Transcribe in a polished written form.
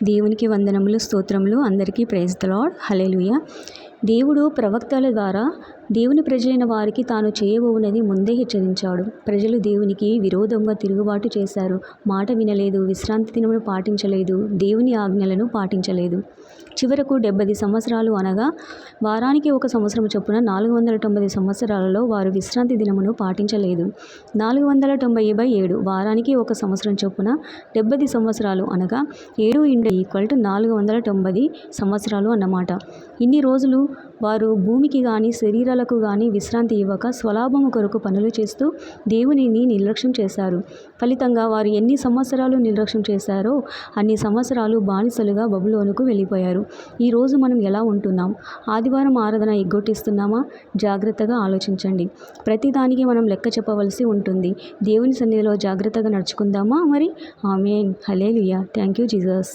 దేవునికి వందనములు, స్తోత్రములు. అందరికీ ప్రైజ్ ది లార్డ్. హల్లెలూయా. దేవుడు ప్రవక్తల ద్వారా దేవుని ప్రజలైన వారికి తాను చేయబోవునది ముందే హెచ్చరించాడు. ప్రజలు దేవునికి విరోధంగా తిరుగుబాటు చేశారు. మాట వినలేదు, విశ్రాంతి దినమును పాటించలేదు, దేవుని ఆజ్ఞలను పాటించలేదు. చివరకు 70 సంవత్సరాలు అనగా వారానికి ఒక సంవత్సరం చొప్పున 490 సంవత్సరాలలో వారు విశ్రాంతి దినమును పాటించలేదు. 490/7 వారానికి ఒక సంవత్సరం చొప్పున 70 సంవత్సరాలు అనగా 7 × 490 సంవత్సరాలు అన్నమాట. ఇన్ని రోజులు వారు భూమికి కానీ శరీరాలకు కానీ విశ్రాంతి ఇవ్వక స్వలాభము కొరకు పనులు చేస్తూ దేవునిని నిర్లక్ష్యం చేశారు. ఫలితంగా వారు ఎన్ని సంవత్సరాలు నిర్లక్ష్యం చేశారో అన్ని సంవత్సరాలు బానిసలుగా బబులోనుకు వెళ్ళిపోయారు. ఈరోజు మనం ఎలా ఉంటున్నాం? ఆదివారం ఆరాధన ఎగ్గొట్టిస్తున్నామా? జాగ్రత్తగా ఆలోచించండి. ప్రతిదానికి మనం లెక్క చెప్పవలసి ఉంటుంది. దేవుని సన్నిధిలో జాగ్రత్తగా నడుచుకుందామా మరి? ఆమేన్. హల్లెలూయా. Thank you Jesus.